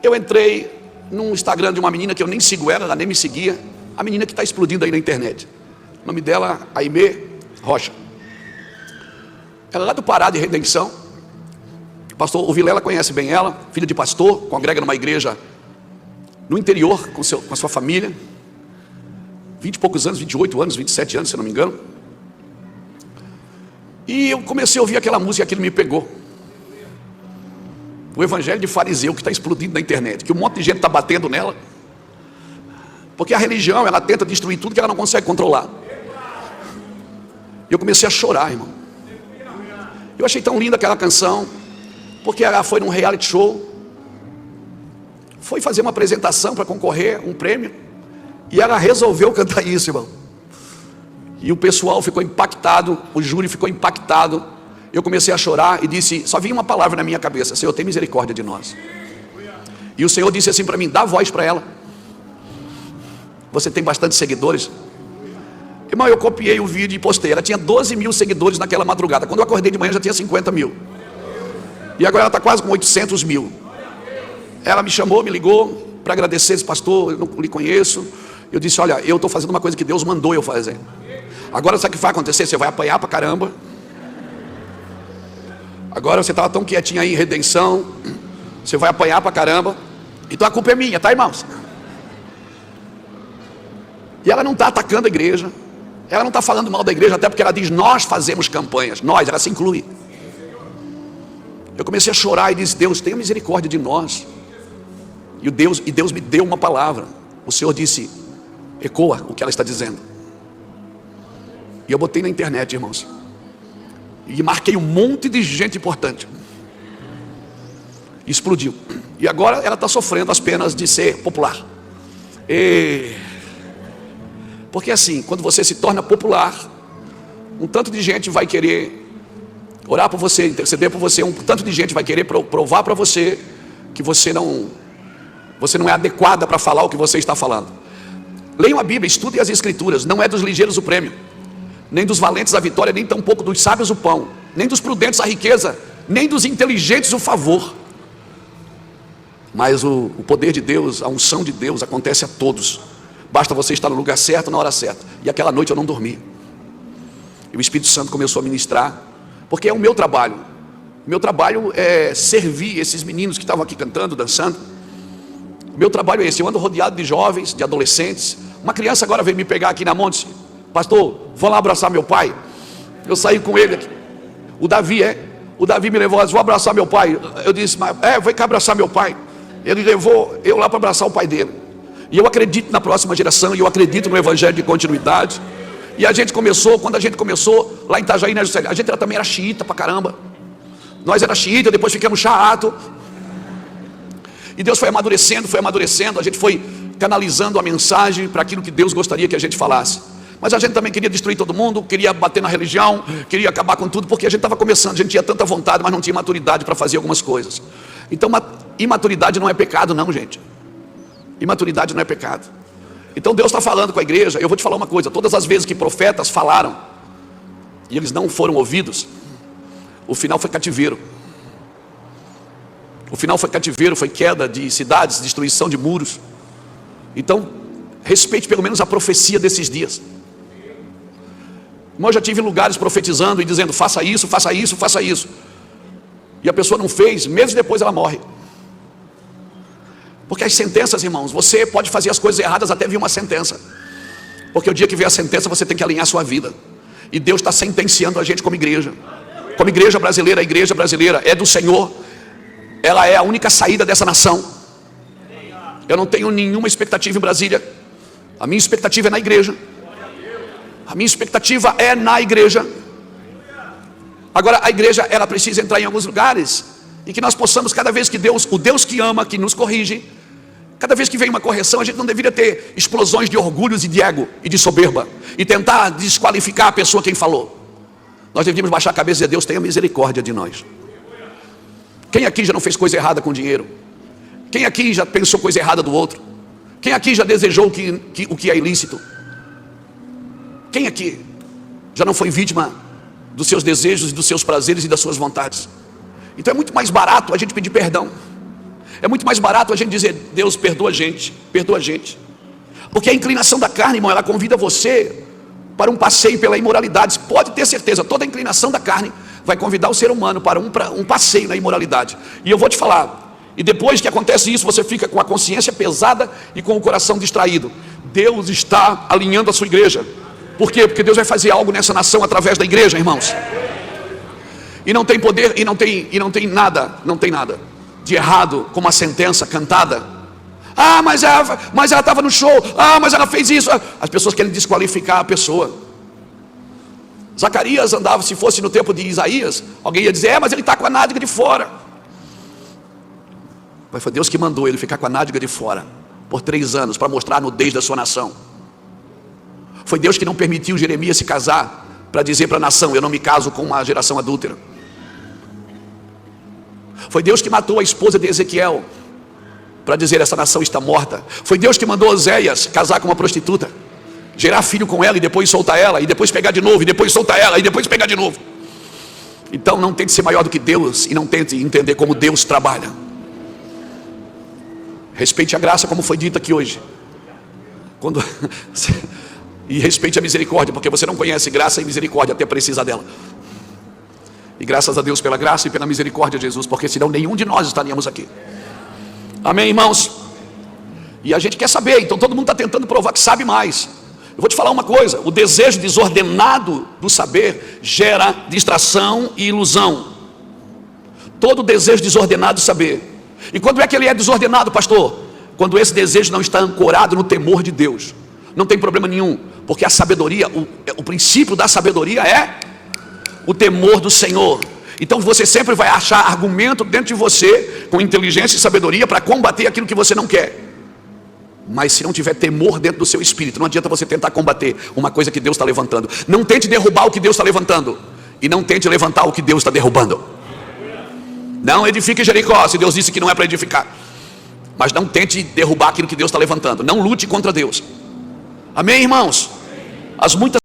Eu entrei no Instagram de uma menina que eu nem sigo ela nem me seguia. A menina que está explodindo aí na internet. O nome dela, Aimee Rocha. Ela é lá do Pará de Redenção. O pastor, o Vilela conhece bem ela. Filha de pastor, congrega numa igreja no interior com a sua família. 20 e poucos anos, 28 anos, 27 anos, se eu não me engano. E eu comecei a ouvir aquela música e aquilo me pegou. O evangelho de fariseu que está explodindo na internet, que um monte de gente está batendo nela, porque a religião, ela tenta destruir tudo que ela não consegue controlar. E eu comecei a chorar, irmão. Eu achei tão linda aquela canção, porque ela foi num reality show, foi fazer uma apresentação para concorrer um prêmio, e ela resolveu cantar isso, irmão. E o pessoal ficou impactado, o júri ficou impactado. Eu comecei a chorar e disse, só vinha uma palavra na minha cabeça: Senhor, tem misericórdia de nós. E o Senhor disse assim para mim: dá voz para ela. Você tem bastante seguidores. Irmão, eu copiei o vídeo e postei. Ela tinha 12 mil seguidores naquela madrugada. Quando eu acordei de manhã já tinha 50 mil. E agora ela está quase com 800 mil. Ela me chamou, me ligou para agradecer. Esse pastor, eu não lhe conheço. Eu disse, olha, eu estou fazendo uma coisa que Deus mandou eu fazer. Agora sabe o que vai acontecer? Você vai apanhar para caramba. Agora você estava tão quietinho aí em redenção, você vai apanhar para caramba. Então a culpa é minha, tá, irmãos? E ela não está atacando a igreja, ela não está falando mal da igreja, até porque ela diz, nós fazemos campanhas. Nós, ela se inclui. Eu comecei a chorar e disse, Deus, tenha misericórdia de nós. E Deus me deu uma palavra. O Senhor disse, ecoa o que ela está dizendo. E eu botei na internet, irmãos, e marquei um monte de gente importante. Explodiu. E agora ela está sofrendo as penas de ser popular. Porque assim, quando você se torna popular, um tanto de gente vai querer orar por você, interceder por você. Um tanto de gente vai querer provar para você que você não é adequada para falar o que você está falando. Leiam a Bíblia, estudem as Escrituras. Não é dos ligeiros o prêmio, nem dos valentes a vitória, nem tampouco dos sábios o pão, nem dos prudentes a riqueza, nem dos inteligentes o favor. Mas o poder de Deus, a unção de Deus acontece a todos. Basta você estar no lugar certo, na hora certa. E aquela noite eu não dormi. E o Espírito Santo começou a ministrar, porque é o meu trabalho. O meu trabalho é servir esses meninos que estavam aqui cantando, dançando. O meu trabalho é esse. Eu ando rodeado de jovens, de adolescentes. Uma criança agora veio me pegar aqui na Monte. Pastor, vou lá abraçar meu pai. Eu saí com ele aqui. O Davi me levou, vou abraçar meu pai. Eu disse, vem cá abraçar meu pai. Ele levou eu lá para abraçar o pai dele. E eu acredito na próxima geração, e eu acredito no evangelho de continuidade. E a gente começou, quando a gente começou lá em Itajaí, né, a gente também era xiita pra caramba. Nós era xiita, depois ficamos chato. E Deus foi amadurecendo, a gente foi canalizando a mensagem para aquilo que Deus gostaria que a gente falasse. Mas a gente também queria destruir todo mundo, queria bater na religião, queria acabar com tudo, porque a gente estava começando, a gente tinha tanta vontade, mas não tinha maturidade para fazer algumas coisas. Então, imaturidade não é pecado não, gente. Imaturidade não é pecado. Então Deus está falando com a igreja. Eu vou te falar uma coisa, todas as vezes que profetas falaram e eles não foram ouvidos, o final foi cativeiro. O final foi cativeiro, foi queda de cidades, destruição de muros. Então, respeite pelo menos a profecia desses dias. Eu já tive lugares profetizando e dizendo, faça isso, faça isso, faça isso. E a pessoa não fez, meses depois ela morre. Porque as sentenças, irmãos, você pode fazer as coisas erradas até vir uma sentença. Porque o dia que vier a sentença, você tem que alinhar a sua vida. E Deus está sentenciando a gente como igreja. Como igreja brasileira, a igreja brasileira é do Senhor. Ela é a única saída dessa nação. Eu não tenho nenhuma expectativa em Brasília. A minha expectativa é na igreja. A minha expectativa é na igreja. Agora a igreja, ela precisa entrar em alguns lugares em que nós possamos, cada vez que Deus, o Deus que ama, que nos corrige, cada vez que vem uma correção, a gente não deveria ter explosões de orgulhos e de ego e de soberba e tentar desqualificar a pessoa quem falou. Nós deveríamos baixar a cabeça e dizer, Deus tenha misericórdia de nós. Quem aqui já não fez coisa errada com dinheiro? Quem aqui já pensou coisa errada do outro? Quem aqui já desejou o que é ilícito? Quem aqui já não foi vítima dos seus desejos, dos seus prazeres e das suas vontades? Então é muito mais barato a gente pedir perdão. É muito mais barato a gente dizer: Deus, perdoa a gente, perdoa a gente. Porque a inclinação da carne, irmão, ela convida você para um passeio pela imoralidade. Pode ter certeza, toda a inclinação da carne vai convidar o ser humano para um passeio na imoralidade. E eu vou te falar, e depois que acontece isso, você fica com a consciência pesada e com o coração distraído. Deus está alinhando a sua igreja. Por quê? Porque Deus vai fazer algo nessa nação através da igreja, irmãos. E não tem poder, e não tem nada de errado com uma sentença cantada. Ah, mas ela estava no show. Ah, mas ela fez isso. As pessoas querem desqualificar a pessoa. Zacarias andava, se fosse no tempo de Isaías, alguém ia dizer: mas ele está com a nádega de fora. Mas foi Deus que mandou ele ficar com a nádega de fora por 3 anos, para mostrar a nudez da sua nação. Foi Deus que não permitiu Jeremias se casar, para dizer para a nação: eu não me caso com uma geração adúltera. Foi Deus que matou a esposa de Ezequiel, para dizer: essa nação está morta. Foi Deus que mandou Oséias casar com uma prostituta, gerar filho com ela e depois soltar ela, e depois pegar de novo, e depois soltar ela, e depois pegar de novo. Então não tente ser maior do que Deus, e não tente entender como Deus trabalha. Respeite a graça, como foi dito aqui hoje. E respeite a misericórdia, porque você não conhece graça e misericórdia até precisar dela. E graças a Deus pela graça e pela misericórdia de Jesus, porque senão nenhum de nós estaríamos aqui. Amém, irmãos? E a gente quer saber, então todo mundo está tentando provar que sabe mais. Eu vou te falar uma coisa: o desejo desordenado do saber gera distração e ilusão. Todo desejo desordenado de saber. E quando é que ele é desordenado, pastor? Quando esse desejo não está ancorado no temor de Deus. Não tem problema nenhum, porque a sabedoria, o princípio da sabedoria é o temor do Senhor. Então você sempre vai achar argumento dentro de você, com inteligência e sabedoria, para combater aquilo que você não quer. Mas se não tiver temor dentro do seu espírito, não adianta você tentar combater uma coisa que Deus está levantando. Não tente derrubar o que Deus está levantando, e não tente levantar o que Deus está derrubando. Não edifique Jericó, se Deus disse que não é para edificar. Mas não tente derrubar aquilo que Deus está levantando. Não lute contra Deus. Amém, irmãos? As muitas